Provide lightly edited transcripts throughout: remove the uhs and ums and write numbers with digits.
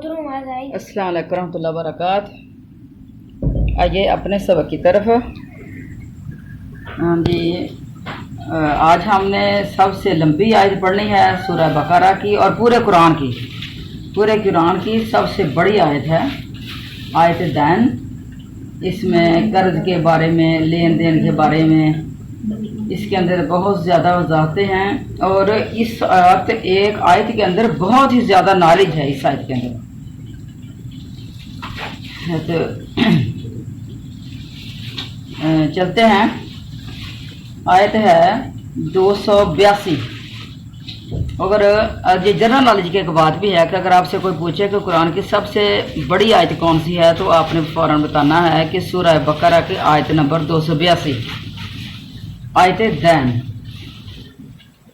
السلام علیکم ورحمۃ اللہ وبرکاتہ۔ آئیے اپنے سبق کی طرف۔ جی آج ہم نے سب سے لمبی آیت پڑھنی ہے سورہ بقرہ کی اور پورے قرآن کی سب سے بڑی آیت ہے آیت دین۔ اس میں قرض کے بارے میں، لین دین کے بارے میں اس کے اندر بہت زیادہ وضاحتیں ہیں، اور اس ایک آیت کے اندر بہت ہی زیادہ نالج ہے اس آیت کے اندر۔ تو چلتے ہیں، آیت ہے 282۔ اگر یہ جنرل نالج کی ایک بات بھی ہے کہ اگر آپ سے کوئی پوچھے کہ قرآن کی سب سے بڑی آیت کون سی ہے تو آپ نے فوراً بتانا ہے کہ سورہ بقرہ کی آیت نمبر 282، آیت دین۔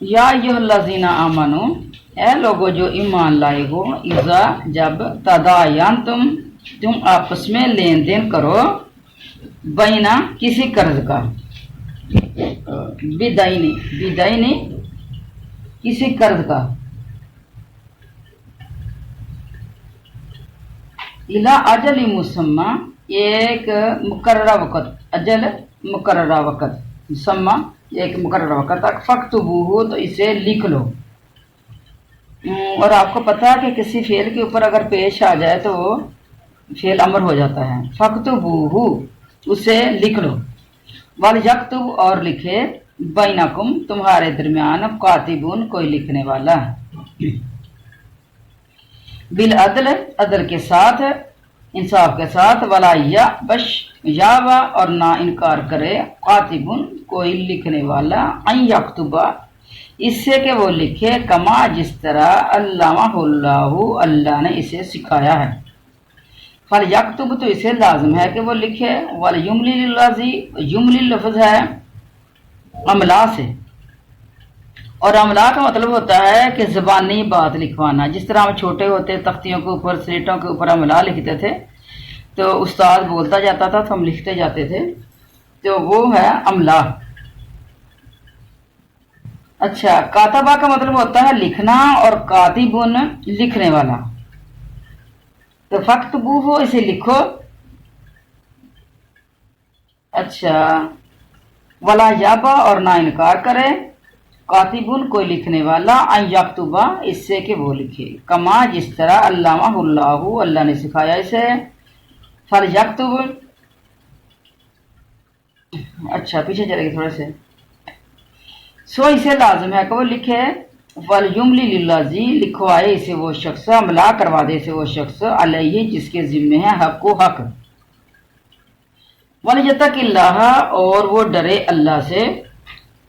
یا ایھا الذین آمنو، اے لوگو جو ایمان لائے ہو، اذا جب تداینتم تم آپس میں لین دین کرو، بینا کسی قرض کا، بدینی کسی قرض کا، الی اجل مسمی ایک مقررہ وقت، اجل مقررہ وقت، مسمی ایک مقررہ وقت تک، فاکتبوہ تو اسے لکھ لو۔ اور آپ کو پتہ ہے کہ کسی فعل کے اوپر اگر پیش آ جائے تو وہ فعل امر ہو جاتا ہے، فاکتبوہ اسے لکھ لو، ولیکتب اور لکھے، بینکم تمہارے درمیان، کاتبون کوئی لکھنے والا، بالعدل عدل کے ساتھ، انصاف کے ساتھ، ولا یأبش یابا اور نہ انکار کرے، کاتبون کوئی لکھنے والا، ان یکتبا اس سے کہ وہ لکھے، کما جس طرح علمہ اللہ اللہ نے اسے سکھایا ہے، فلیکتب تو اسے لازم ہے کہ وہ لکھے، ولیملل الذی، یملل لفظ ہے املا سے، اور املا کا مطلب ہوتا ہے کہ زبانی بات لکھوانا۔ جس طرح ہم چھوٹے ہوتے تختیوں کے اوپر، سلیٹوں کے اوپر املا لکھتے تھے تو استاد بولتا جاتا تھا تو ہم لکھتے جاتے تھے، تو وہ ہے املا۔ اچھا، کاتبہ کا مطلب ہوتا ہے لکھنا، اور کاتبن لکھنے والا، تو فاکتبوہ اسے لکھو۔ اچھا، ولا یابا اور نہ انکار کرے، کاتبن کوئی لکھنے والا، ان یکتبا اس سے کہ وہ لکھے، کما جس طرح علمہ اللہ اللہ نے سکھایا اسے، فلیکتب۔ اچھا پیچھے چلے گئے تھوڑے سے، سو اسے لازم ہے کہ وہ لکھے، ولیملل الذی لکھوائے اسے وہ شخص، املا کروا دے اسے وہ شخص، علیہ جس کے ذمے ہے، حق و حق، ولیتق اللہ اور وہ ڈرے اللہ سے،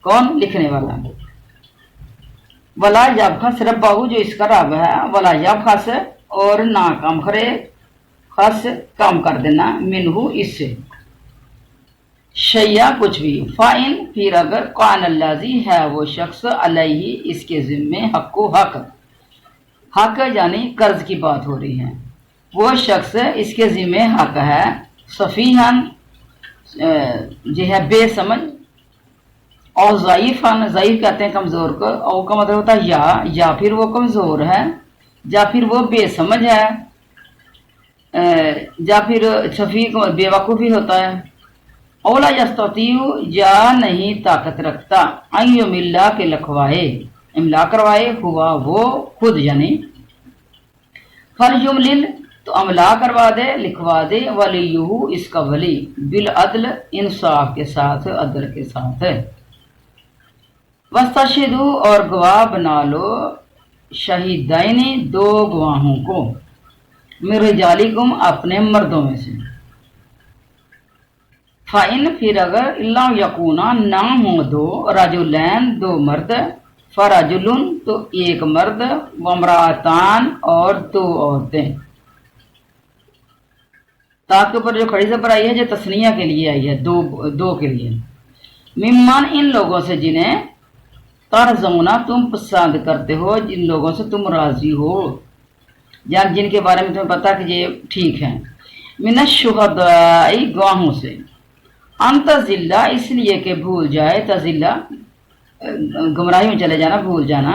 کون؟ لکھنے والا، ولا یبخس ربہ جو اس کا رب ہے، ولا یبخس اور نہ کم کرے، خس کم کر دینا، منہ اس سے، شیعہ کچھ بھی، فائن پھر اگر، کان الذی ہے وہ شخص، علیہ اس کے ذمے، حق و حق، حق یعنی قرض کی بات ہو رہی ہے، وہ شخص اس کے ذمے حق ہے، صفیحن جو ہے بے سمجھ، اور ضعیفن ضعیف کہتے ہیں کمزور کو، او کا مطلب ہوتا ہے یا پھر وہ کمزور ہے، یا پھر وہ بے سمجھ ہے، یا پھر صفیح بے وقوفی ہوتا ہے، اولا یستطیع یا نہیں طاقت رکھتا، ان یملا کے لکھوائے، املا کروائے، ہوا وہ خود یعنی، فلیملل تو املا کروا دے، لکھوا دے، ولیہ اس کا ولی، بالعدل انصاف کے ساتھ، عدل کے ساتھ، واستشہدوا اور گواہ بنا لو، شہیدین دو گواہوں کو، من رجالکم اپنے مردوں میں سے، فَإِن پھر اگر، الا یکونا نہ ہوں دو، رجلین دو مرد، فرجل تو ایک مرد، وامرأتان اور دو عورتیں، تاکہ اوپر جو کھڑی زبر آئی ہے جو تثنیہ کے لیے آئی ہے، دو کے لیے، ممن ان لوگوں سے جنہیں، ترضونا تم پسند کرتے ہو، جن لوگوں سے تم راضی ہو، یا جن کے بارے میں تمہیں پتا کہ یہ ٹھیک ہیں، من الشہداء گواہوں سے، ان تضل اس لیے کہ بھول جائے، تضل گمراہی میں چلے جانا، بھول جانا،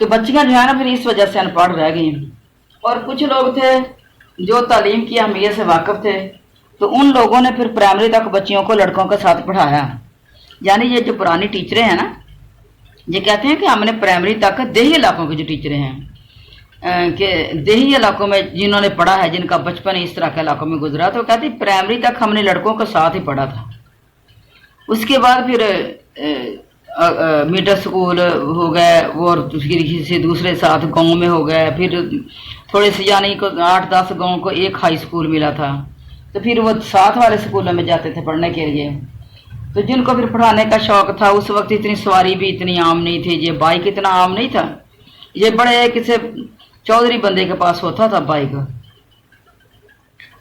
تو بچیاں جو ہے نا پھر اس وجہ سے ان پڑھ رہ گئی. اور کچھ لوگ تھے جو تعلیم کی اہمیت سے واقف تھے، تو ان لوگوں نے پھر پرائمری تک بچیوں کو لڑکوں کے ساتھ پڑھایا. یعنی یہ جو پرانی ٹیچریں ہیں نا، یہ کہتے ہیں کہ ہم نے پرائمری تک دیہی علاقوں کے جو ٹیچریں ہیں کہ دیہی علاقوں میں جنہوں نے پڑھا ہے، جن کا بچپن اس طرح کے علاقوں میں گزرا، تو کہتے ہیں پرائمری تک ہم نے لڑکوں کے ساتھ ہی پڑھا تھا. اس کے بعد پھر مڈل سکول ہو گئے، وہ اور کسی دوسرے ساتھ گاؤں میں ہو گئے، پھر تھوڑے سے یعنی 8-10 گاؤں کو ایک ہائی سکول ملا تھا، تو پھر وہ ساتھ والے سکولوں میں جاتے تھے پڑھنے کے لیے. تو جن کو پھر پڑھانے کا شوق تھا، اس وقت اتنی سواری بھی اتنی عام نہیں تھی، یہ بائک اتنا عام نہیں تھا، یہ بڑے کسی چودھری بندے کے پاس ہوتا تھا بائک.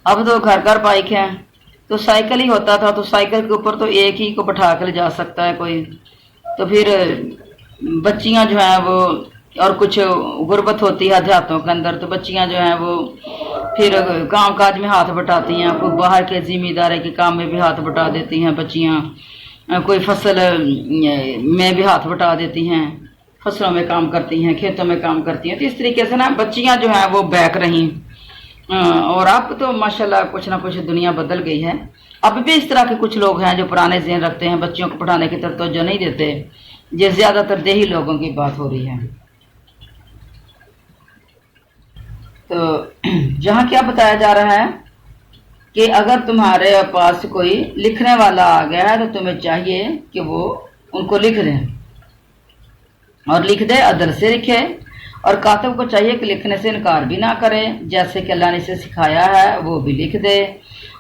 اب تو گھر گھر بائک ہیں، تو سائیکل ہی ہوتا تھا، تو سائیکل کے اوپر تو ایک ہی کو بٹھا کر جا سکتا ہے کوئی. تو پھر بچیاں جو ہیں وہ، اور کچھ غربت ہوتی ہے دیہاتوں کے اندر، تو بچیاں جو ہیں وہ پھر کام کاج میں ہاتھ بٹاتی ہیں، کوئی باہر کے ذمہ داری کے کام میں بھی ہاتھ بٹا دیتی ہیں بچیاں، کوئی فصل میں بھی ہاتھ بٹا دیتی ہیں، فصلوں میں کام کرتی ہیں، کھیتوں میں کام کرتی ہیں. تو اس طریقے سے نا بچیاں جو ہیں وہ بیک رہیں. اور اب تو ماشاءاللہ کچھ نہ کچھ دنیا بدل گئی ہے. اب بھی اس طرح کے کچھ لوگ ہیں جو پرانے ذہن رکھتے ہیں، بچیوں کو پڑھانے کی طرف توجہ نہیں دیتے. یہ زیادہ تر دیہی لوگوں کی بات ہو رہی ہے. تو جہاں کیا بتایا جا رہا ہے کہ اگر تمہارے پاس کوئی لکھنے والا آ گیا ہے، تو تمہیں چاہیے کہ وہ ان کو لکھ دیں، اور لکھ دے عدل سے لکھے، اور کاتب کو چاہیے کہ لکھنے سے انکار بھی نہ کرے، جیسے کہ اللہ نے اسے سکھایا ہے وہ بھی لکھ دے،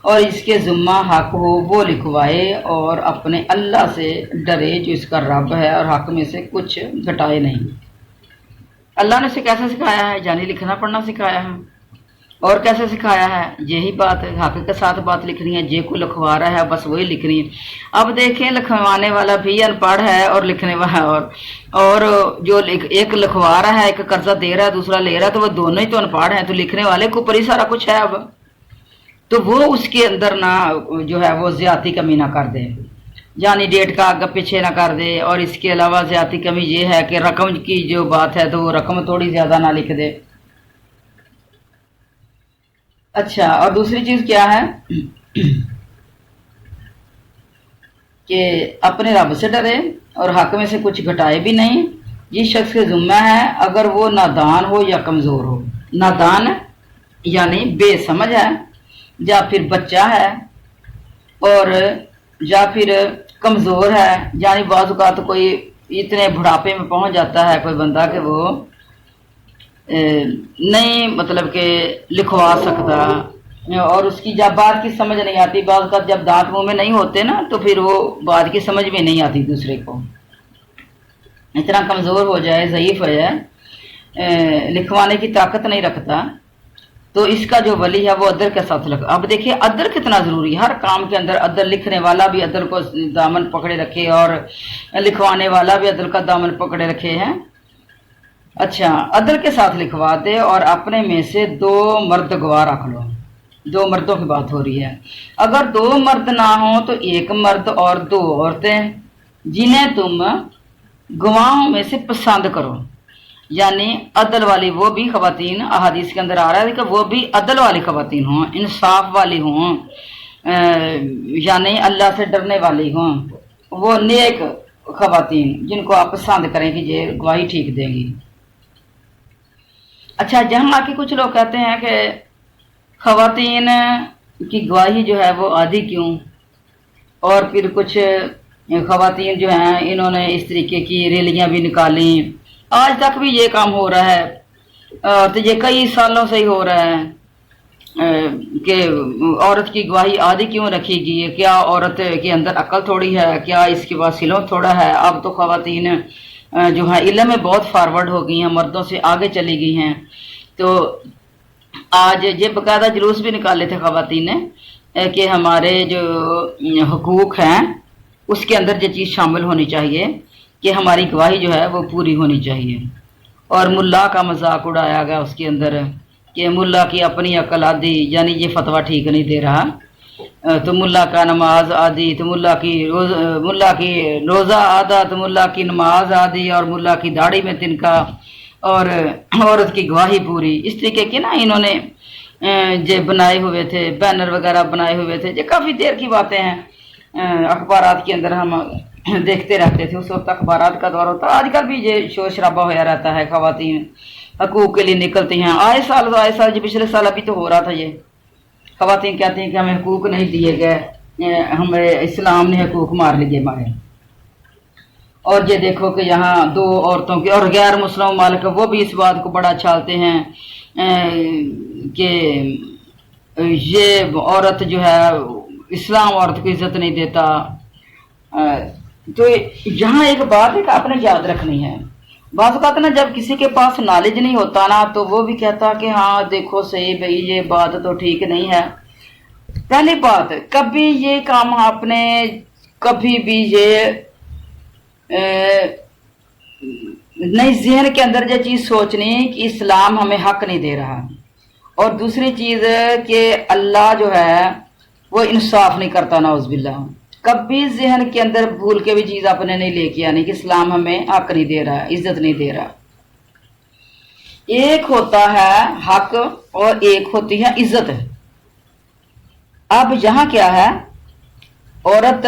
اور اس کے ذمہ حق ہو وہ لکھوائے، اور اپنے اللہ سے ڈرے جو اس کا رب ہے، اور حق میں سے کچھ گھٹائے نہیں. اللہ نے اسے کیسے سکھایا ہے؟ یعنی لکھنا پڑھنا سکھایا ہے. اور کیسے سکھایا ہے؟ یہی بات ہے، حق کے ساتھ بات لکھنی ہے. جے کو لکھوا رہا ہے بس وہی لکھنی ہے. اب دیکھیں لکھوانے والا بھی ان پڑھ ہے اور لکھنے والا اور جو ایک لکھوا رہا ہے، ایک قرضہ دے رہا ہے، دوسرا لے رہا ہے، تو وہ دونوں ہی تو ان پڑھ ہیں. تو لکھنے والے کو اوپر ہی سارا کچھ ہے. اب تو وہ اس کے اندر نہ جو ہے وہ زیادتی کمی نہ کر دے، یعنی ڈیٹ کا آگے پیچھے نہ کر دے. اور اس کے علاوہ زیادتی کمی یہ ہے کہ رقم کی جو بات ہے تو وہ رقم تھوڑی زیادہ نہ لکھ دے. اچھا، اور دوسری چیز کیا ہے کہ اپنے رب سے ڈرے اور حق میں سے کچھ گھٹائے بھی نہیں. جس شخص کے ذمہ ہے اگر وہ نادان ہو یا کمزور ہو. نادان یعنی بے سمجھ ہے، یا پھر بچہ ہے، اور یا پھر کمزور ہے. یعنی بعض اوقات کوئی اتنے بڑھاپے میں پہنچ جاتا ہے کوئی بندہ کہ وہ نہیں مطلب کہ لکھوا سکتا، اور اس کی جب بات کی سمجھ نہیں آتی. بعض اوقات جب دانت منہ میں نہیں ہوتے نا، تو پھر وہ بات کی سمجھ بھی نہیں آتی دوسرے کو. اتنا کمزور ہو جائے، ضعیف ہو جائے، لکھوانے کی طاقت نہیں رکھتا، تو اس کا جو ولی ہے وہ عدل کے ساتھ لکھ. اب دیکھیے عدل کتنا ضروری ہے. ہر کام کے اندر عدل، لکھنے والا بھی عدل کو دامن پکڑے رکھے، اور لکھوانے والا بھی عدل کا دامن پکڑے رکھے ہیں. اچھا، عدل کے ساتھ لکھوا دے، اور اپنے میں سے 2 مرد گواہ رکھ لو. 2 مردوں کی بات ہو رہی ہے. اگر 2 مرد نہ ہوں تو 1 مرد اور 2 عورتیں جنہیں تم گواہوں میں سے پسند کرو. یعنی عدل والی وہ بھی خواتین، احادیث کے اندر آ رہا ہے کہ وہ بھی عدل والی خواتین ہوں، انصاف والی ہوں، یعنی اللہ سے ڈرنے والی ہوں، وہ نیک خواتین جن کو آپ پسند کریں کہ یہ گواہی ٹھیک دیں گی. اچھا، جہاں آ کے کچھ لوگ کہتے ہیں کہ خواتین کی گواہی جو ہے وہ آدھی کیوں، اور پھر کچھ خواتین جو ہیں انہوں نے اس طریقے کی ریلیاں بھی نکالیں. آج تک بھی یہ کام ہو رہا ہے، تو یہ کئی سالوں سے ہی ہو رہا ہے کہ عورت کی گواہی آدھی کیوں رکھی گئی ہے. کیا عورت کے اندر عقل تھوڑی ہے؟ کیا اس کے پاس علم تھوڑا ہے؟ اب تو خواتین جو ہیں علم میں بہت فارورڈ ہو گئی ہیں، مردوں سے آگے چلی گئی ہیں. تو آج یہ باقاعدہ جلوس بھی نکالے تھے خواتین نے کہ ہمارے جو حقوق ہیں اس کے اندر یہ چیز شامل ہونی چاہیے کہ ہماری گواہی جو ہے وہ پوری ہونی چاہیے. اور ملا کا مذاق اڑایا گیا اس کے اندر کہ ملا کی اپنی عقل آدھی، یعنی یہ فتویٰ ٹھیک نہیں دے رہا، تو ملا کا نماز آدھی، تو ملا کی روزہ آدھا، تو ملا کی نماز آدھی، اور ملا کی داڑھی میں تنکا، اور عورت کی گواہی پوری، اس طریقے کے نا انہوں نے جو بنائے ہوئے تھے، بینر وغیرہ بنائے ہوئے تھے، جو کافی دیر کی باتیں ہیں، اخبارات کے اندر ہم دیکھتے رہتے تھے، اس وقت اخبارات کا دور ہوتا ہے۔ آج کل بھی یہ شور شرابہ ہوا رہتا ہے، خواتین حقوق کے لیے نکلتی ہیں آئے سال جو پچھلے سال ابھی تو ہو رہا تھا، یہ خواتین کہتی ہیں کہ ہمیں حقوق نہیں دیے گئے، ہمیں اسلام نے حقوق مار لیے ہمارے۔ اور یہ دیکھو کہ یہاں دو عورتوں کے اور غیر مسلم ممالک وہ بھی اس بات کو بڑا چھالتے ہیں کہ یہ عورت جو ہے اسلام عورت کو عزت نہیں دیتا۔ تو یہاں ایک بات ہے کہ آپ نے یاد رکھنی ہے، بعض اوقات نا جب کسی کے پاس نالج نہیں ہوتا نا تو وہ بھی کہتا کہ ہاں دیکھو صحیح بھائی یہ بات تو ٹھیک نہیں ہے۔ پہلی بات، کبھی یہ کام آپ نے کبھی بھی یہ نئی ذہن کے اندر یہ چیز سوچنی کہ اسلام ہمیں حق نہیں دے رہا، اور دوسری چیز کہ اللہ جو ہے وہ انصاف نہیں کرتا، نعوذ باللہ۔ کبھی ذہن کے اندر بھول کے بھی چیز آپ نے نہیں لے کے آنی کہ اسلام ہمیں حق نہیں دے رہا، عزت نہیں دے رہا۔ ایک ہوتا ہے حق اور ایک ہوتی ہے عزت۔ اب یہاں کیا ہے، عورت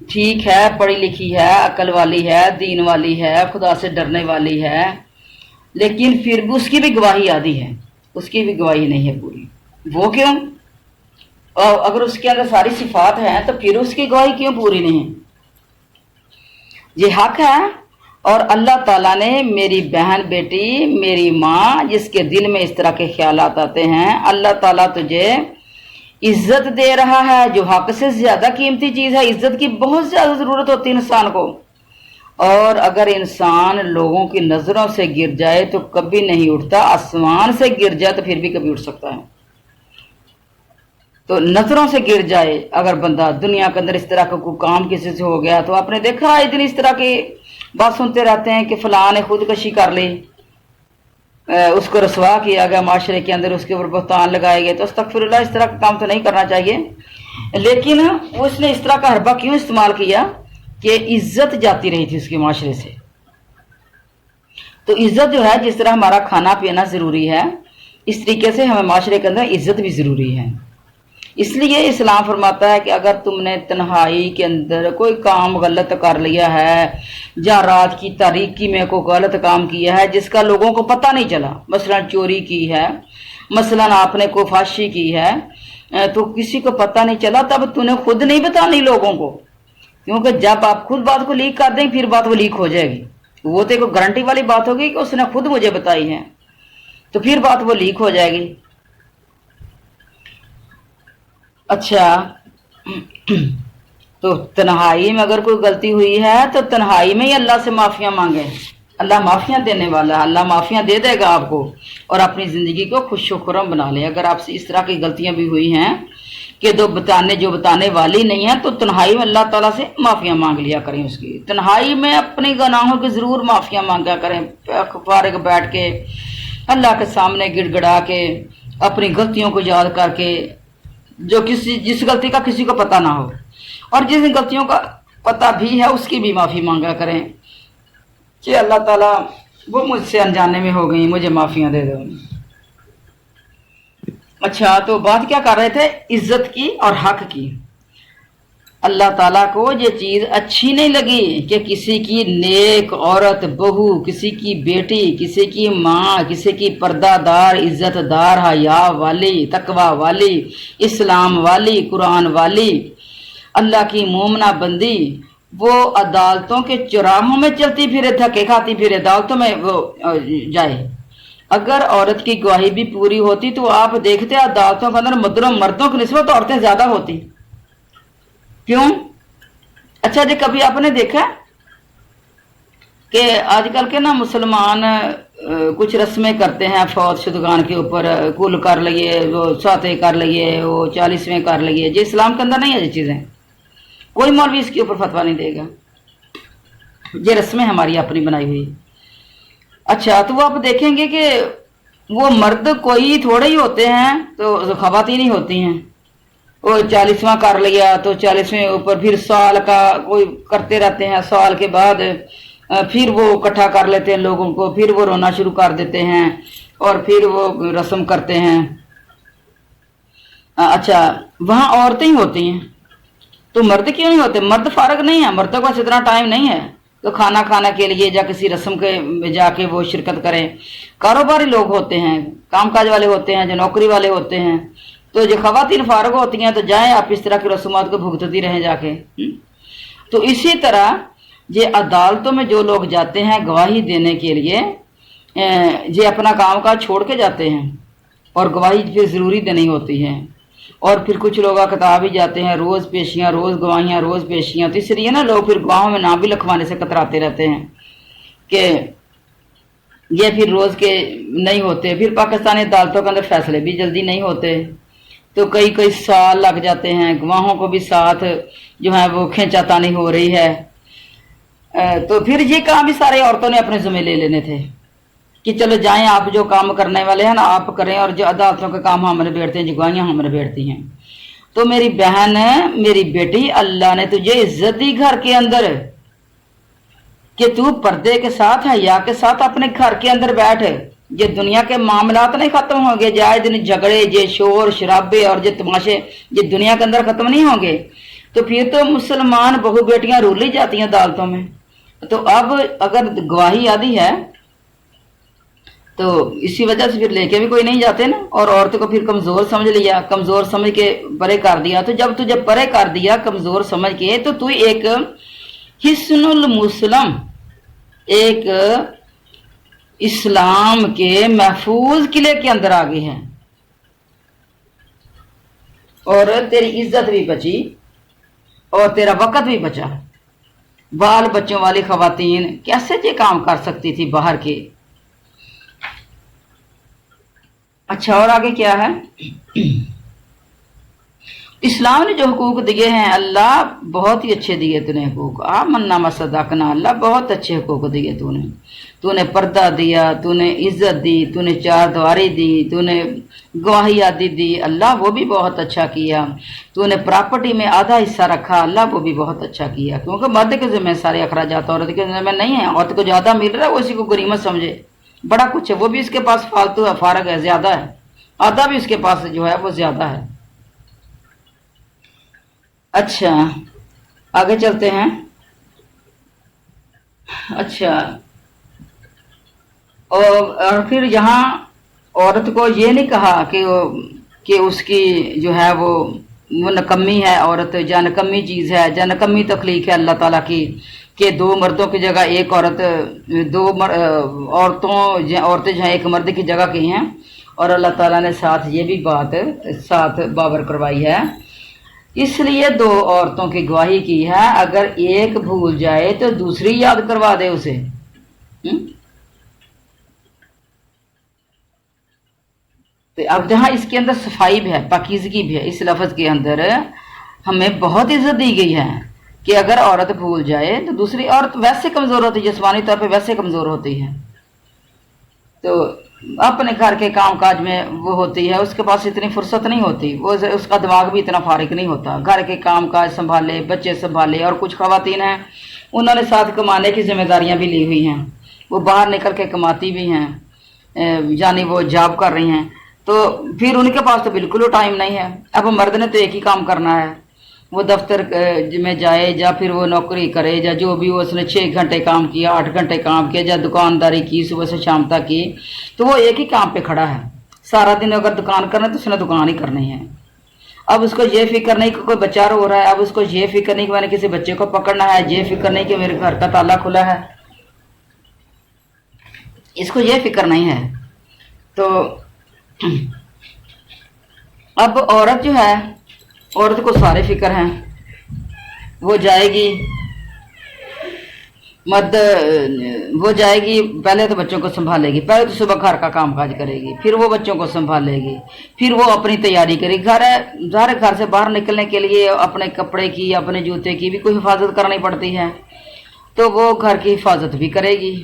ٹھیک ہے، پڑھی لکھی ہے، عقل والی ہے، دین والی ہے، خدا سے ڈرنے والی ہے، لیکن پھر بھی اس کی بھی گواہی آدھی ہے، اس کی بھی گواہی نہیں ہے پوری۔ وہ کیوں؟ اور اگر اس کے اندر ساری صفات ہیں تو پھر اس کی گواہی کیوں پوری نہیں؟ یہ حق ہے، اور اللہ تعالیٰ نے میری بہن بیٹی، میری ماں جس کے دل میں اس طرح کے خیالات آتے ہیں، اللہ تعالیٰ تجھے عزت دے رہا ہے، جو حق سے زیادہ قیمتی چیز ہے۔ عزت کی بہت زیادہ ضرورت ہوتی ہے انسان کو، اور اگر انسان لوگوں کی نظروں سے گر جائے تو کبھی نہیں اٹھتا، آسمان سے گر جائے تو پھر بھی کبھی اٹھ سکتا ہے۔ تو نظروں سے گر جائے اگر بندہ، دنیا کے اندر اس طرح کا کوئی کام کسی سے ہو گیا تو آپ نے دیکھا آج دن اس طرح کی بات سنتے رہتے ہیں کہ فلاں نے خودکشی کر لی، اس کو رسوا کیا گیا معاشرے کے اندر، اس کے اوپر بہتان لگائے گئے، تو استغفر اللہ، اس طرح کا کام تو نہیں کرنا چاہیے۔ لیکن اس نے اس طرح کا حربہ کیوں استعمال کیا کہ عزت جاتی رہی تھی اس کے معاشرے سے۔ تو عزت جو ہے، جس طرح ہمارا کھانا پینا ضروری ہے، اس طریقے سے ہمیں معاشرے کے اندر عزت بھی ضروری ہے۔ اس لیے اسلام فرماتا ہے کہ اگر تم نے تنہائی کے اندر کوئی کام غلط کر لیا ہے، یا رات کی تاریکی میں کوئی غلط کام کیا ہے جس کا لوگوں کو پتہ نہیں چلا، مثلا چوری کی ہے، مثلا آپ نے کوئی فحشی کی ہے، تو کسی کو پتہ نہیں چلا، تب تو نے خود نہیں بتانی لوگوں کو، کیونکہ جب آپ خود بات کو لیک کر دیں پھر بات وہ لیک ہو جائے گی۔ وہ تو ایک گارنٹی والی بات ہوگی کہ اس نے خود مجھے بتائی ہے، تو پھر بات وہ لیک ہو جائے گی۔ اچھا، تو تنہائی میں اگر کوئی غلطی ہوئی ہے تو تنہائی میں ہی اللہ سے معافیاں مانگیں، اللہ معافیاں دینے والا ہے، اللہ معافیاں دے دے گا آپ کو، اور اپنی زندگی کو خوش و خرم بنا لیں۔ اگر آپ سے اس طرح کی غلطیاں بھی ہوئی ہیں کہ جو بتانے والی نہیں ہیں، تو تنہائی میں اللہ تعالیٰ سے معافیاں مانگ لیا کریں۔ اس کی تنہائی میں اپنی گناہوں کی ضرور معافیاں مانگا کریں، فارغ بیٹھ کے اللہ کے سامنے گڑ گڑا کے، اپنی غلطیوں کو یاد کر کے، جو جس غلطی کا کسی کو پتہ نہ ہو، اور جس غلطیوں کا پتہ بھی ہے اس کی بھی معافی مانگا کریں کہ اللہ تعالیٰ وہ مجھ سے انجانے میں ہو گئی، مجھے معافیاں دے دو۔ اچھا، تو بات کیا کر رہے تھے؟ عزت کی اور حق کی۔ اللہ تعالیٰ کو یہ چیز اچھی نہیں لگی کہ کسی کی نیک عورت، بہو، کسی کی بیٹی، کسی کی ماں، کسی کی پردہ دار، عزت دار، حیا والی، تقوی والی، اسلام والی، قرآن والی، اللہ کی مومنہ بندی، وہ عدالتوں کے چوراہوں میں چلتی پھرے، دھکے کھاتی پھرے، عدالتوں میں وہ جائے۔ اگر عورت کی گواہی بھی پوری ہوتی تو آپ دیکھتے عدالتوں کے اندر مردوں کی نسبت عورتیں زیادہ ہوتی۔ کیوں؟ اچھا جی، کبھی آپ نے دیکھا کہ آج کل کے نا مسلمان کچھ رسمیں کرتے ہیں فوت شدگان کے اوپر، کل کر لیے، وہ ساتیں کر لیے، وہ 40ویں کر لیے، یہ اسلام کے اندر نہیں ہے یہ چیزیں، کوئی مولوی اس کے اوپر فتویٰ نہیں دے گا، یہ رسمیں ہماری اپنی بنائی ہوئی۔ اچھا، تو وہ آپ دیکھیں گے کہ وہ مرد کوئی تھوڑے ہی ہوتے ہیں، تو خواتین ہی ہوتی ہیں۔ وہ 40واں کر لیا تو 40ویں اوپر پھر سال کا کوئی کرتے رہتے ہیں، سال کے بعد پھر وہ اکٹھا کر لیتے ہیں لوگوں کو، پھر وہ رونا شروع کر دیتے ہیں اور پھر وہ رسم کرتے ہیں۔ اچھا، وہاں عورتیں ہی ہوتی ہیں تو مرد کیوں نہیں ہوتے؟ مرد فارغ نہیں ہے، مردوں کے پاس اتنا ٹائم نہیں ہے تو کھانا کھانا کے لیے یا کسی رسم کے جا کے وہ شرکت کریں۔ کاروباری لوگ ہوتے ہیں، کام کاج والے ہوتے ہیں، جو نوکری والے ہوتے ہیں، تو جو خواتین فارغ ہوتی ہیں تو جائیں آپ اس طرح کی رسومات کو بھگتتی رہیں جا کے۔ تو اسی طرح یہ عدالتوں میں جو لوگ جاتے ہیں گواہی دینے کے لیے، یہ اپنا کام کاج چھوڑ کے جاتے ہیں اور گواہی پھر ضروری دینی ہوتی ہے۔ اور پھر کچھ لوگ کتاب ہی جاتے ہیں، روز پیشیاں، روز گواہیاں، روز پیشیاں، تو اس لیے نا لوگ پھر گواہوں میں نام بھی لکھوانے سے کتراتے رہتے ہیں کہ یہ پھر روز کے نہیں ہوتے۔ پھر پاکستانی عدالتوں کے اندر فیصلے بھی جلدی نہیں ہوتے، تو کئی کئی سال لگ جاتے ہیں، گواہوں کو بھی ساتھ جو ہے وہ کھینچا تانی ہو رہی ہے۔ تو پھر یہ کام بھی سارے عورتوں نے اپنے ذمہ لے لینے تھے کہ چلو جائیں آپ جو کام کرنے والے ہیں نا آپ کریں، اور جو عدالتوں کے کام ہم نے بیٹھتے ہیں، جو گواہیاں ہم نے بیٹھتی ہیں۔ تو میری بہن، میری بیٹی، اللہ نے تجھے عزت دی گھر کے اندر کہ تو پردے کے ساتھ، حیا کے ساتھ اپنے گھر کے اندر بیٹھ۔ یہ دنیا کے معاملات نہیں ختم ہوں گے، جائے دن جھگڑے، یہ شور شرابے اور یہ تماشے یہ دنیا کے اندر ختم نہیں ہوں گے، تو پھر تو مسلمان بہو بیٹیاں رول لی جاتی ہیں عدالتوں میں۔ تو اب اگر گواہی آدھی ہے تو اسی وجہ سے پھر لے کے بھی کوئی نہیں جاتے نا، اور عورت کو پھر کمزور سمجھ لیا، کمزور سمجھ کے پرے کر دیا۔ تو جب تجھے پرے کر دیا کمزور سمجھ کے، تو تو ایک حسن المسلم، ایک اسلام کے محفوظ قلعے کے اندر آ گئی ہے، اور تیری عزت بھی بچی اور تیرا وقت بھی بچا۔ بال بچوں والی خواتین کیسے یہ کام کر سکتی تھی باہر کے؟ اچھا، اور آگے کیا ہے؟ اسلام نے جو حقوق دیے ہیں، اللہ بہت ہی اچھے دیے تو نے حقوق، آمنا مصدقنا، اللہ بہت اچھے حقوق دیے تو نے پردہ دیا، تو نے عزت دی، تو نے چار دیواری دی، تو نے گواہی عادی دی، اللہ وہ بھی بہت اچھا کیا۔ تو نے پراپرٹی میں آدھا حصہ رکھا، اللہ وہ بھی بہت اچھا کیا، کیونکہ مرد کے ذمہ سارے اخراجات عورت کے ذمہ نہیں ہیں۔ عورت کو زیادہ مل رہا ہے وہ اسی کو غنیمت سمجھے، بڑا کچھ ہے، وہ بھی اس کے پاس فالتو ہے، فارغ ہے، زیادہ ہے، آدھا بھی اس کے پاس جو ہے وہ زیادہ ہے۔ اچھا، آگے چلتے ہیں۔ اچھا، اور پھر یہاں عورت کو یہ نہیں کہا کہ اس کی جو ہے وہ نکمی ہے عورت، یا نکمی چیز ہے، یا نکمی تخلیق ہے اللہ تعالیٰ کی، کہ دو مردوں کی جگہ ایک عورت، عورتیں جو ہیں ایک مرد کی جگہ کی ہیں، اور اللہ تعالیٰ نے ساتھ یہ بھی بات ساتھ باور کروائی ہے، اس لیے دو عورتوں کی گواہی کی ہے، اگر ایک بھول جائے تو دوسری یاد کروا دے اسے۔ تو اب جہاں اس کے اندر صفائی بھی ہے، پاکیزگی بھی ہے، اس لفظ کے اندر ہمیں بہت عزت دی گئی ہے کہ اگر عورت بھول جائے تو دوسری عورت ویسے کمزور ہوتی ہے، جسمانی طور پہ ویسے کمزور ہوتی ہے، تو اپنے گھر کے کام کاج میں وہ ہوتی ہے، اس کے پاس اتنی فرصت نہیں ہوتی، وہ اس کا دماغ بھی اتنا فارغ نہیں ہوتا، گھر کے کام کاج سنبھالے، بچے سنبھالے۔ اور کچھ خواتین ہیں انہوں نے ساتھ کمانے کی ذمہ داریاں بھی لی ہوئی ہیں، وہ باہر نکل کے کماتی بھی ہیں، یعنی وہ جاب کر رہی ہیں، تو پھر ان کے پاس تو بالکل ٹائم نہیں ہے۔ اب مرد نے تو ایک ہی کام کرنا ہے، وہ دفتر میں جائے، یا پھر وہ نوکری کرے، یا جو بھی وہ اس نے 6 گھنٹے کام کیا، 8 گھنٹے کام کیا، یا دکانداری کی صبح سے شام تک کی، تو وہ ایک ہی کام پہ کھڑا ہے سارا دن۔ اگر دکان کرنا تو اس نے دکان ہی کرنی ہے۔ اب اس کو یہ فکر نہیں کہ کوئی بچہ رو رہا ہے، اب اس کو یہ فکر نہیں کہ میں نے کسی بچے کو پکڑنا ہے، یہ فکر نہیں کہ میرے گھر کا تالا کھلا ہے، اس کو یہ فکر نہیں ہے۔ تو اب عورت جو ہے، عورت کو سارے فکر ہیں، وہ جائے گی مرد، وہ جائے گی پہلے تو بچوں کو سنبھالے گی، پہلے تو صبح گھر کا کام کاج کرے گی، پھر وہ بچوں کو سنبھالے گی، پھر وہ اپنی تیاری کرے گی، گھر سے باہر نکلنے کے لیے اپنے کپڑے کی، اپنے جوتے کی بھی کوئی حفاظت کرنی پڑتی ہے، تو وہ گھر کی حفاظت بھی کرے گی،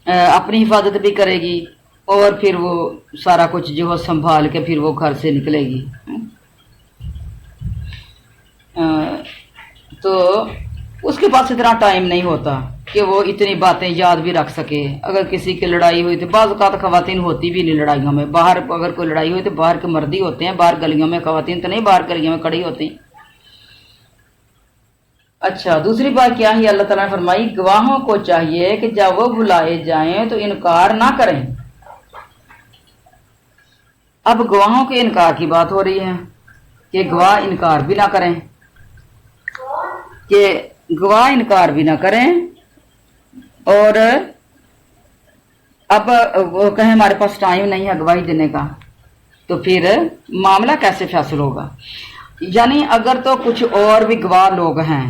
اپنی حفاظت بھی کرے گی، اور پھر وہ سارا کچھ جو ہے سنبھال کے پھر وہ گھر سے نکلے گی۔ تو اس کے پاس اتنا ٹائم نہیں ہوتا کہ وہ اتنی باتیں یاد بھی رکھ سکے. اگر کسی کی لڑائی ہوئی تو بعض اوقات خواتین ہوتی بھی نہیں لڑائیوں میں، باہر اگر کوئی لڑائی ہوئی تو باہر کے مردی ہوتے ہیں، باہر گلیوں میں خواتین تو نہیں باہر گلیوں میں کھڑی ہوتی. اچھا دوسری بات کیا ہے اللہ تعالیٰ نے فرمائی گواہوں کو چاہیے کہ جب وہ بلائے جائیں تو انکار نہ کریں. اب گواہوں کے انکار کی بات ہو رہی ہے کہ گواہ انکار بھی نہ کریں، کہ گواہ انکار بھی نہ کریں. اور اب وہ کہیں ہمارے پاس ٹائم نہیں ہے گواہی دینے کا، تو پھر معاملہ کیسے فیصل ہوگا؟ یعنی اگر تو کچھ اور بھی گواہ لوگ ہیں،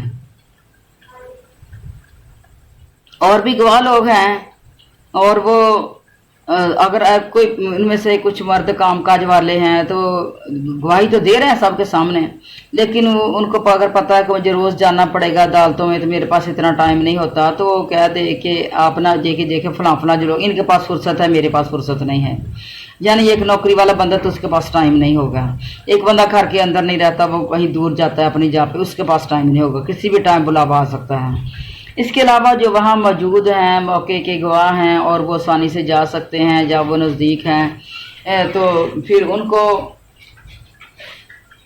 اور بھی گواہ لوگ ہیں، اور وہ اگر کوئی ان میں سے کچھ مرد کام کاج والے ہیں تو گواہی تو دے رہے ہیں سب کے سامنے، لیکن ان کو اگر پتہ ہے کہ مجھے روز جانا پڑے گا عدالتوں میں تو میرے پاس اتنا ٹائم نہیں ہوتا، تو وہ کہہ دے کہ آپ نہ دیکھے فلاں فلاں جو لوگ ان کے پاس فرصت ہے میرے پاس فرصت نہیں ہے. یعنی ایک نوکری والا بندہ تو اس کے پاس ٹائم نہیں ہوگا، ایک بندہ گھر کے اندر نہیں رہتا، وہ کہیں دور جاتا ہے اپنی جگہ پہ، اس کے پاس ٹائم نہیں ہوگا، کسی بھی ٹائم بلاوا آ سکتا ہے. اس کے علاوہ جو وہاں موجود ہیں موقع کے گواہ ہیں اور وہ آسانی سے جا سکتے ہیں جب وہ نزدیک ہیں، تو پھر ان کو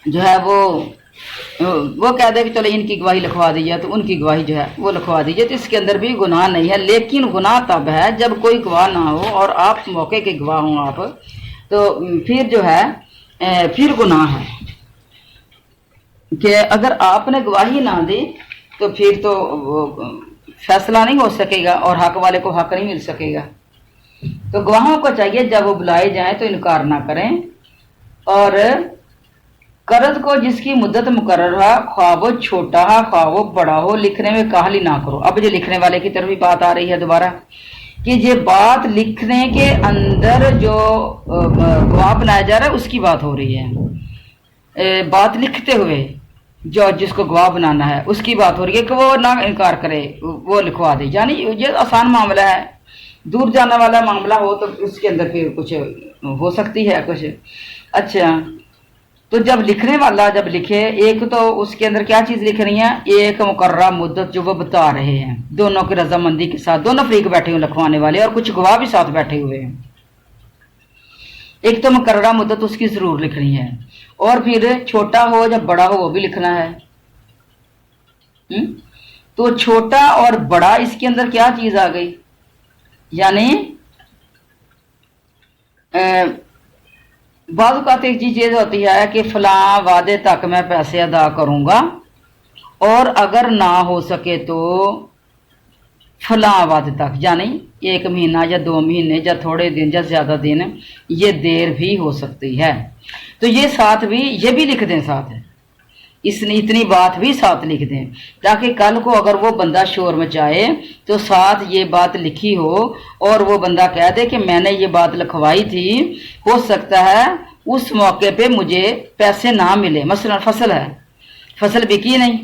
جو ہے وہ کہہ دے کہ چلو ان کی گواہی لکھوا دیجیے، تو ان کی گواہی جو ہے وہ لکھوا دیجیے، تو اس کے اندر بھی گناہ نہیں ہے. لیکن گناہ تب ہے جب کوئی گواہ نہ ہو اور آپ موقع کے گواہ ہوں آپ، تو پھر جو ہے پھر گناہ ہے کہ اگر آپ نے گواہی نہ دی تو پھر تو فیصلہ نہیں ہو سکے گا اور حق والے کو حق نہیں مل سکے گا. تو گواہوں کو چاہیے جب وہ بلائے جائیں تو انکار نہ کریں. اور قرض کو جس کی مدت مقرر ہے خواہ وہ چھوٹا ہے خواہ وہ بڑا ہو لکھنے میں کاہلی نہ کرو. اب جو لکھنے والے کی طرف بھی بات آ رہی ہے دوبارہ کہ یہ بات لکھنے کے اندر جو گواہ بنایا جا رہا ہے اس کی بات ہو رہی ہے. بات لکھتے ہوئے جو جس کو گواہ بنانا ہے اس کی بات ہو رہی ہے کہ وہ نہ انکار کرے، وہ لکھوا دے. یعنی یہ آسان معاملہ ہے، دور جانے والا معاملہ ہو تو اس کے اندر پھر کچھ ہو سکتی ہے کچھ. اچھا تو جب لکھنے والا جب لکھے، ایک تو اس کے اندر کیا چیز لکھ رہی ہے، ایک مقررہ مدت جو وہ بتا رہے ہیں، دونوں کی رضامندی کے ساتھ، دونوں فریق بیٹھے ہوئے لکھوانے والے اور کچھ گواہ بھی ساتھ بیٹھے ہوئے ہیں. ایک تو مقررہ مدت اس کی ضرور لکھنی ہے، اور پھر چھوٹا ہو یا بڑا ہو وہ بھی لکھنا ہے. تو چھوٹا اور بڑا اس کے اندر کیا چیز آ گئی؟ یعنی بعض اوقات ایک چیز ہوتی ہے کہ فلاں وعدے تک میں پیسے ادا کروں گا، اور اگر نہ ہو سکے تو فلاں وعدے تک، یعنی 1 مہینہ یا 2 مہینے یا تھوڑے دن یا زیادہ دن، یہ دیر بھی ہو سکتی ہے. تو یہ ساتھ بھی یہ بھی لکھ دیں، ساتھ اتنی بات بھی ساتھ لکھ دیں تاکہ کل کو اگر وہ بندہ شور مچائے تو ساتھ یہ بات لکھی ہو اور وہ بندہ کہہ دے کہ میں نے یہ بات لکھوائی تھی، ہو سکتا ہے اس موقع پہ مجھے پیسے نہ ملے. مثلا فصل ہے، فصل بکی نہیں،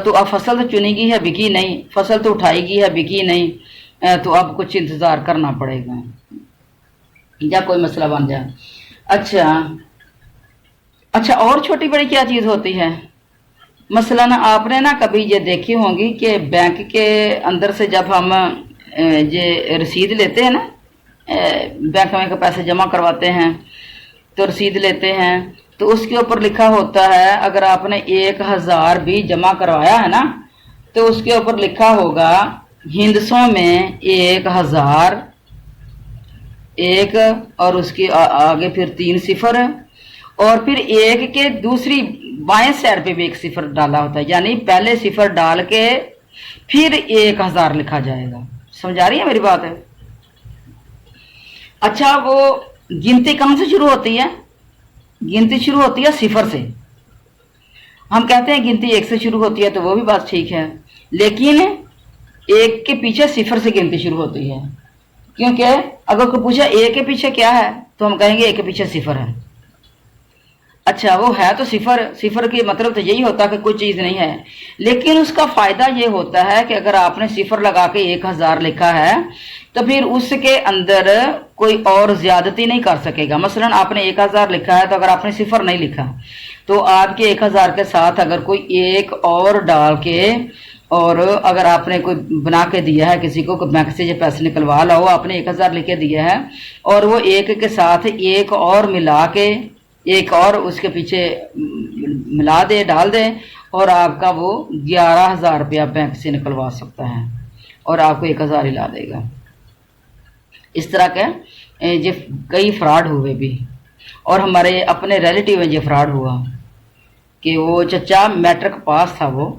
تو اب فصل تو چنی گی ہے بکی نہیں، فصل تو اٹھائی گی ہے بکی نہیں، تو اب کچھ انتظار کرنا پڑے گا یا کوئی مسئلہ بن جائے. اچھا اور چھوٹی بڑی کیا چیز ہوتی ہے؟ مثلا آپ نے نا کبھی یہ دیکھی ہوں گی کہ بینک کے اندر سے جب ہم یہ رسید لیتے ہیں نا، بینک میں پیسے جمع کرواتے ہیں تو رسید لیتے ہیں، تو اس کے اوپر لکھا ہوتا ہے اگر آپ نے 1000 بھی جمع کروایا ہے نا تو اس کے اوپر لکھا ہوگا ہندسوں میں 1000، ایک اور اس کے آگے پھر 3 صفر، اور پھر ایک کے دوسری بائیں سائڈ پہ بھی 1 صفر ڈالا ہوتا ہے، یعنی پہلے صفر ڈال کے پھر 1000 لکھا جائے گا. سمجھا رہی ہے میری بات ہے؟ اچھا وہ گنتی کہاں سے شروع ہوتی ہے؟ گنتی شروع ہوتی ہے صفر سے. ہم کہتے ہیں گنتی 1 سے شروع ہوتی ہے تو وہ بھی بات ٹھیک ہے، لیکن 1 کے پیچھے صفر سے گنتی شروع ہوتی ہے، کیونکہ اگر کوئی پوچھا 1 کے پیچھے کیا ہے تو ہم کہیں گے 1 کے پیچھے صفر ہے. اچھا وہ ہے تو صفر کی مطلب تو یہی ہوتا کہ کوئی چیز نہیں ہے، لیکن اس کا فائدہ یہ ہوتا ہے کہ اگر آپ نے صفر لگا کے 1000 لکھا ہے تو پھر اس کے اندر کوئی اور زیادتی نہیں کر سکے گا. مثلا آپ نے 1000 لکھا ہے تو اگر آپ نے صفر نہیں لکھا تو آپ کے 1000 کے ساتھ اگر کوئی 1 اور ڈال کے اور اگر آپ نے کوئی بنا کے دیا ہے کسی کو بینک سے یہ پیسے نکلوا لاؤ، آپ نے 1000 لکھ کے دیا ہے اور وہ ایک کے ساتھ ایک اور ملا کے ایک اور اس کے پیچھے ملا دے، ڈال دے، اور آپ کا وہ 11,000 روپیہ بینک سے نکلوا سکتا ہے اور آپ کو 1000 ہی لا دے گا۔ اس طرح کے یہ کئی فراڈ ہوئے بھی، اور ہمارے اپنے ریلیٹیو میں یہ فراڈ ہوا کہ وہ چچا میٹرک پاس تھا وہ،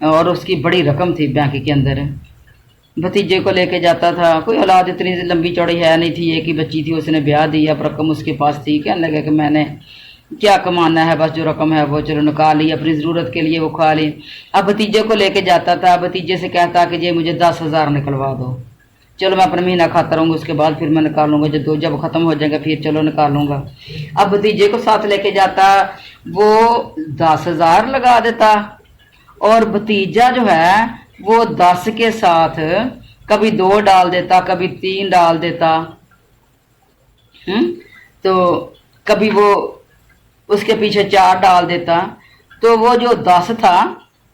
اور اس کی بڑی رقم تھی بینک کے اندر، بھتیجے کو لے کے جاتا تھا، کوئی اولاد اتنی لمبی چوڑی ہے نہیں تھی، ایک ہی بچی تھی، اس نے بیاہ دیا، اب رقم اس کے پاس تھی، کہنے لگا کہ میں نے کیا کمانا ہے، بس جو رقم ہے وہ چلو نکال لی، اپنی ضرورت کے لیے وہ کھا لی۔ اب بھتیجے کو لے کے جاتا تھا، بھتیجے سے کہتا کہ یہ مجھے 10,000 نکلوا دو، چلو میں اپنا مہینہ کھاتا رہوں گا، اس کے بعد پھر میں نکالوں گا، جب ختم ہو جائے گا پھر چلو نکالوں گا۔ اب بھتیجے کو ساتھ لے کے جاتا، وہ 10,000 لگا دیتا، اور بھتیجا جو ہے وہ 10 کے ساتھ کبھی 2 ڈال دیتا، کبھی 3 ڈال دیتا، تو کبھی وہ اس کے پیچھے 4 ڈال دیتا، تو وہ جو 10 تھا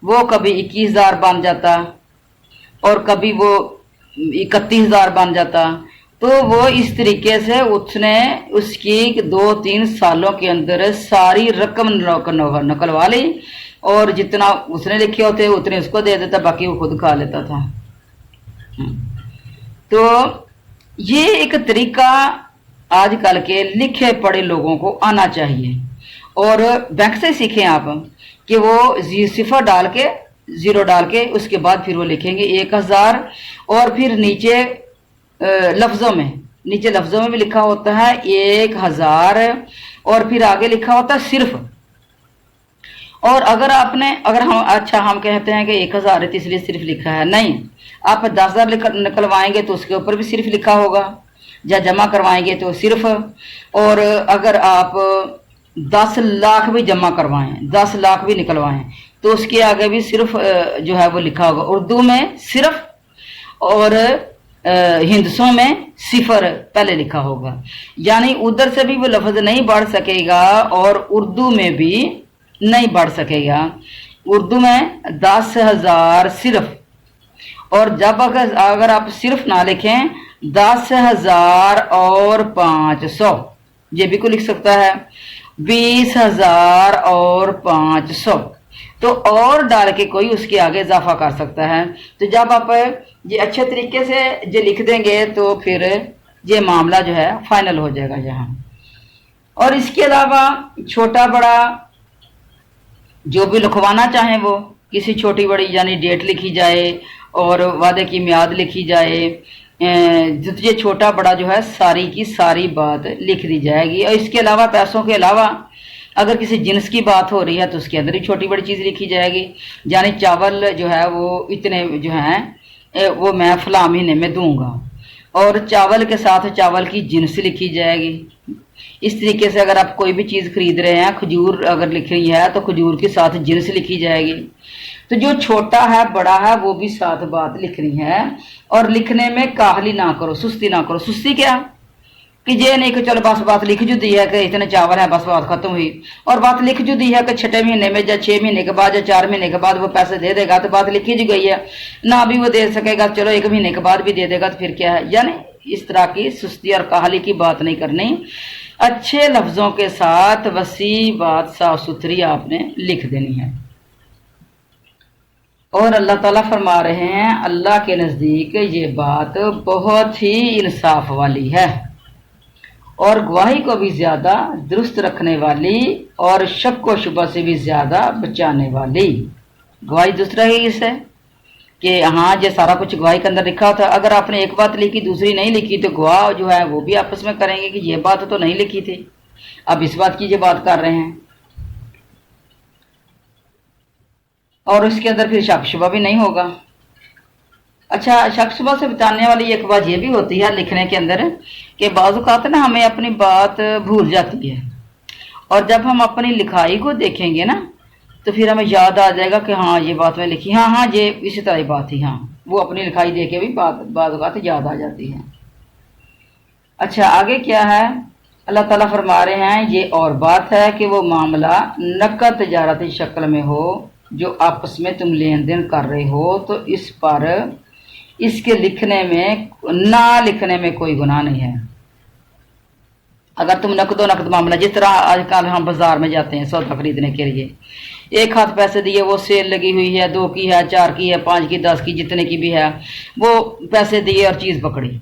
وہ کبھی 21,000 بن جاتا اور کبھی وہ 31,000 بن جاتا۔ تو وہ اس طریقے سے اس نے اس کی 2-3 سالوں کے اندر ساری رقم نکلوا لی، اور جتنا اس نے لکھے ہوتے اتنے اس کو دے دیتا، باقی وہ خود کھا لیتا تھا۔ تو یہ ایک طریقہ آج کل کے لکھے پڑھے لوگوں کو آنا چاہیے، اور بینک سے سیکھیں آپ کہ وہ 0 ڈال کے 0 ڈال کے اس کے بعد پھر وہ لکھیں گے 1000، اور پھر نیچے لفظوں میں بھی لکھا ہوتا ہے 1000، اور پھر آگے لکھا ہوتا ہے صرف۔ اور اگر ہم کہتے ہیں کہ 1000 ہے اس لیے صرف لکھا ہے، نہیں، آپ 10,000 نکلوائیں گے تو اس کے اوپر بھی صرف لکھا ہوگا، یا جمع کروائیں گے تو صرف، اور اگر آپ 10 لاکھ بھی جمع کروائیں، 10 لاکھ بھی نکلوائیں تو اس کے آگے بھی صرف جو ہے وہ لکھا ہوگا، اردو میں صرف اور ہندسوں میں 0 پہلے لکھا ہوگا، یعنی ادھر سے بھی وہ لفظ نہیں بڑھ سکے گا اور اردو میں بھی نہیں بڑھ سکے گا۔ اردو میں 10,000 صرف، اور جب اگر آپ صرف نہ لکھیں 10,000 اور 500، یہ بھی کوئی لکھ سکتا ہے 20,000 اور 500، تو اور ڈال کے کوئی اس کے آگے اضافہ کر سکتا ہے۔ تو جب آپ یہ اچھے طریقے سے یہ لکھ دیں گے تو پھر یہ معاملہ جو ہے فائنل ہو جائے گا یہاں۔ اور اس کے علاوہ چھوٹا بڑا جو بھی لکھوانا چاہیں، وہ کسی چھوٹی بڑی یعنی ڈیٹ لکھی جائے اور وعدے کی میعاد لکھی جائے، یہ چھوٹا بڑا جو ہے ساری کی ساری بات لکھ دی جائے گی۔ اور اس کے علاوہ پیسوں کے علاوہ اگر کسی جنس کی بات ہو رہی ہے تو اس کے اندر ہی چھوٹی بڑی چیز لکھی جائے گی، یعنی چاول جو ہے وہ اتنے جو ہیں وہ میں فلاں مہینے میں دوں گا، اور چاول کے ساتھ چاول کی جنس لکھی جائے گی۔ اس طریقے سے اگر آپ کوئی بھی چیز خرید رہے ہیں، کھجور اگر لکھ رہی ہے تو کھجور کے ساتھ جنس لکھی جائے گی۔ تو جو چھوٹا ہے بڑا ہے وہ بھی ساتھ بات لکھنی ہے، اور لکھنے میں کاہلی نہ کرو، سستی نہ کرو۔ سستی کیا کہ یہ نہیں کہ چلو بس بات لکھ جو دی ہے کہ اتنے چاول ہے، بس بات ختم ہوئی، اور بات لکھ جو دی ہے کہ 6 مہینے میں یا 6 مہینے کے بعد یا 4 مہینے کے بعد وہ پیسے دے دے گا، تو بات لکھی جو گئی ہے، نہ بھی وہ دے سکے گا، چلو 1 مہینے کے بعد بھی دے دے گا تو پھر کیا ہے۔ یعنی اس طرح کی سستی اور کاہلی کی بات نہیں کرنی، اچھے لفظوں کے ساتھ وسیع بات صاف ستھری آپ نے لکھ دینی ہے۔ اور اللہ تعالیٰ فرما رہے ہیں اللہ کے نزدیک یہ بات بہت ہی انصاف والی ہے، اور گواہی کو بھی زیادہ درست رکھنے والی اور شک و شبہ سے بھی زیادہ بچانے والی۔ گواہی درست رہے گی اس سے کہ ہاں یہ سارا کچھ گواہی کے اندر لکھا تھا، اگر آپ نے ایک بات لکھی دوسری نہیں لکھی تو گواہ جو ہے وہ بھی آپس میں کریں گے کہ یہ بات تو نہیں لکھی تھی، اب اس بات کی یہ بات کر رہے ہیں، اور اس کے اندر پھر شک شبہ بھی نہیں ہوگا۔ اچھا، شک شبہ سے بچانے والی ایک بات یہ بھی ہوتی ہے لکھنے کے اندر کہ بعض اوقات نا ہمیں اپنی بات بھول جاتی ہے، اور جب ہم اپنی لکھائی کو دیکھیں گے نا تو پھر ہمیں یاد آ جائے گا کہ ہاں یہ بات میں لکھی، ہاں یہ اسی طرح بات تھی، ہاں وہ اپنی لکھائی دیکھ کے بھی بعض اوقات یاد آ جاتی ہے۔ اچھا، آگے کیا ہے؟ اللہ تعالیٰ فرما رہے ہیں یہ اور بات ہے کہ وہ معاملہ نقد تجارتی شکل میں ہو جو آپس میں تم لین دین کر رہے ہو تو اس پر اس کے لکھنے میں نہ لکھنے میں کوئی گناہ نہیں ہے۔ اگر تم نقد و نقد معاملہ، جس طرح آج کل ہم بازار میں جاتے ہیں سودا خریدنے کے لیے، ایک ہاتھ پیسے دیے، وہ سیل لگی ہوئی ہے، 2 کی ہے، 4 کی ہے، 5 کی، 10 کی، جتنے کی بھی ہے، وہ پیسے دیے اور چیز پکڑی،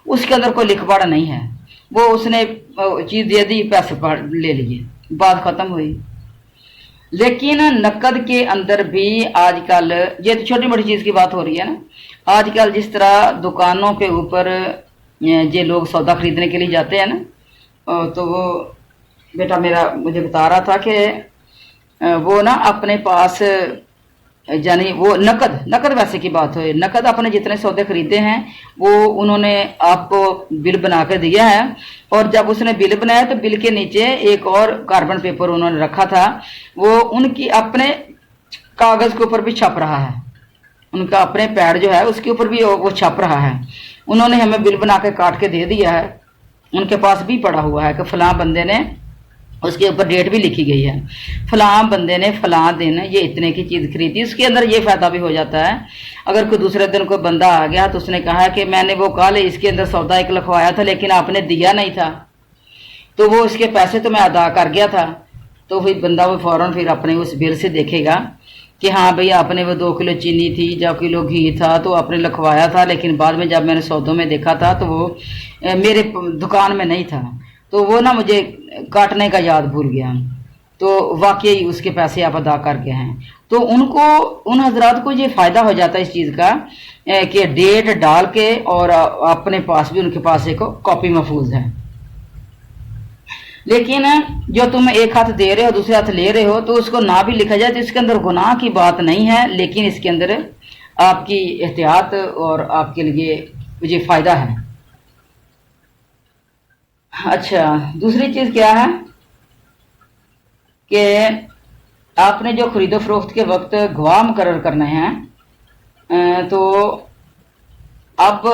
اس کے اندر کوئی لکھ پڑھ نہیں ہے، وہ اس نے چیز دے دی، پیسے لے لیے، بات ختم ہوئی۔ لیکن نقد کے اندر بھی آج کل، یہ تو چھوٹی موٹی چیز کی بات ہو رہی ہے نا، آج کل جس طرح دکانوں کے اوپر یہ لوگ سودا خریدنے کے لیے جاتے ہیں نا، تو وہ بیٹا میرا مجھے بتا رہا تھا کہ وہ نا اپنے پاس، یعنی وہ نقد ویسے کی بات ہوئی، نقد اپنے جتنے سودے خریدے ہیں وہ انہوں نے آپ کو بل بنا کے دیا ہے، اور جب اس نے بل بنایا تو بل کے نیچے ایک اور کاربن پیپر انہوں نے رکھا تھا، وہ ان کی اپنے کاغذ کے اوپر بھی چھپ رہا ہے، ان کا اپنے پیڈ جو ہے اس کے اوپر بھی وہ چھپ رہا ہے، انہوں نے ہمیں بل بنا کے کاٹ کے دے دیا ہے، ان کے پاس بھی پڑا ہوا ہے کہ فلاں بندے نے، اس کے اوپر ڈیٹ بھی لکھی گئی ہے، فلاں بندے نے فلاں دن یہ اتنے کی چیز خریدی۔ اس کے اندر یہ فائدہ بھی ہو جاتا ہے، اگر کوئی دوسرے دن کوئی بندہ آ گیا تو اس نے کہا کہ میں نے وہ کال اس کے اندر سودا ایک لکھوایا تھا لیکن آپ نے دیا نہیں تھا، تو وہ اس کے پیسے تو میں ادا کر گیا تھا، تو پھر بندہ وہ فوراً پھر اپنے اس بل سے دیکھے گا کہ ہاں بھئی آپ نے وہ 2 کلو چینی تھی یا کلو گھی تھا تو آپ نے لکھوایا تھا، لیکن بعد میں جب میں نے سودوں میں دیکھا تھا تو وہ میرے دکان میں نہیں تھا، تو وہ نا مجھے کاٹنے کا یاد بھول گیا، تو واقعی اس کے پیسے آپ ادا کر کے ہیں۔ تو ان حضرات کو یہ فائدہ ہو جاتا ہے اس چیز کا کہ ڈیٹ ڈال کے، اور اپنے پاس بھی ان کے پاس ایک کاپی محفوظ ہے۔ لیکن جو تم ایک ہاتھ دے رہے ہو دوسرے ہاتھ لے رہے ہو تو اس کو نہ بھی لکھا جائے تو اس کے اندر گناہ کی بات نہیں ہے، لیکن اس کے اندر آپ کی احتیاط اور آپ کے لیے مجھے فائدہ ہے۔ اچھا، دوسری چیز کیا ہے کہ آپ نے جو خرید و فروخت کے وقت گواہ مقرر کرنے ہیں، تو اب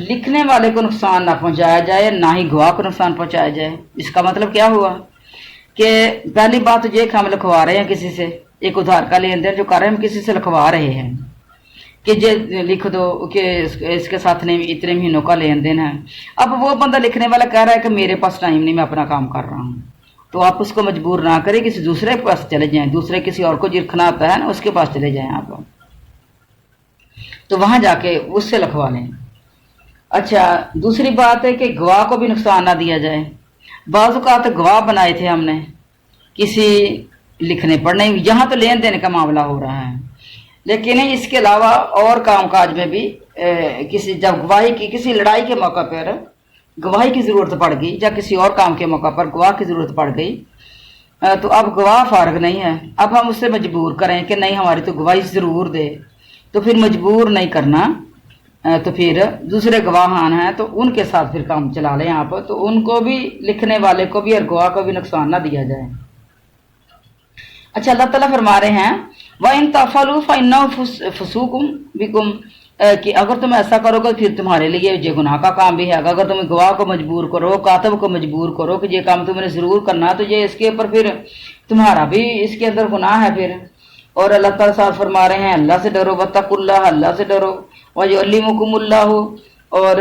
لکھنے والے کو نقصان نہ پہنچایا جائے، نہ ہی گواہ کو نقصان پہنچایا جائے۔ اس کا مطلب کیا ہوا کہ پہلی بات یہ کہ ہم لکھوا رہے ہیں کسی سے، ایک ادھار کا لین دین جو کر رہے ہیں، ہم کسی سے لکھوا رہے ہیں کہ یہ لکھ دو کہ اس کے ساتھ اتنے مہینوں کا لین دین ہے۔ اب وہ بندہ لکھنے والا کہہ رہا ہے کہ میرے پاس ٹائم نہیں، میں اپنا کام کر رہا ہوں، تو آپ اس کو مجبور نہ کریں، کسی دوسرے کے پاس چلے جائیں، دوسرے کسی اور کو جرکھنا آتا ہے نا اس کے پاس چلے جائیں آپ، تو وہاں جا کے اس سے لکھوا لیں۔ اچھا، دوسری بات ہے کہ گواہ کو بھی نقصان نہ دیا جائے۔ بعض اوقات گواہ بنائے تھے ہم نے کسی لکھنے پڑھنے، یہاں تو لین دین کا معاملہ ہو رہا ہے، لیکن اس کے علاوہ اور کام کاج میں بھی کسی جب گواہی کی، کسی لڑائی کے موقع پر گواہی کی ضرورت پڑ گئی، یا کسی اور کام کے موقع پر گواہ کی ضرورت پڑ گئی، تو اب گواہ فارغ نہیں ہے، اب ہم اس سے مجبور کریں کہ نہیں ہماری تو گواہی ضرور دے، تو پھر مجبور نہیں کرنا، تو پھر دوسرے گواہان ہیں تو ان کے ساتھ پھر کام چلا لیں آپ، تو ان کو بھی، لکھنے والے کو بھی اور گواہ کو بھی نقصان نہ دیا جائے۔ اچھا، اللہ تعالیٰ فرما رہے ہیں وَإِن تَفْعَلُوا فَإِنَّهُ فُسُوقٌ بِكُمْ، کہ اگر تم ایسا کرو گے پھر تمہارے لیے یہ گناہ کا کام بھی ہے، اگر تم گواہ کو مجبور کرو، کاتب کو مجبور کرو کہ یہ کام تم نے ضرور کرنا، تو یہ اس کے اوپر پھر تمہارا بھی اس کے اندر گناہ ہے پھر۔ اور اللہ تعالیٰ صاحب فرما رہے ہیں اللہ سے ڈرو، وَاتَّقُوا اللَّهَ، اللہ سے ڈرو، وَيُعَلِّمُكُمُ اللَّهُ، اور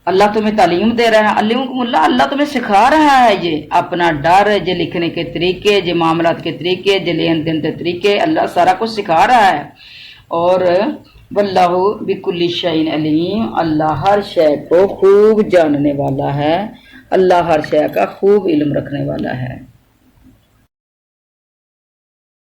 اللہ تمہیں تعلیم دے رہا ہے، علمکم اللہ، اللہ تمہیں سکھا رہا ہے یہ اپنا ڈر، یہ لکھنے کے طریقے، یہ معاملات کے طریقے، یہ لین دین کے طریقے، اللہ سارا کچھ سکھا رہا ہے۔ اور واللہ بکل شیء علیم، اللہ ہر شے کو خوب جاننے والا ہے، اللہ ہر شے کا خوب علم رکھنے والا ہے۔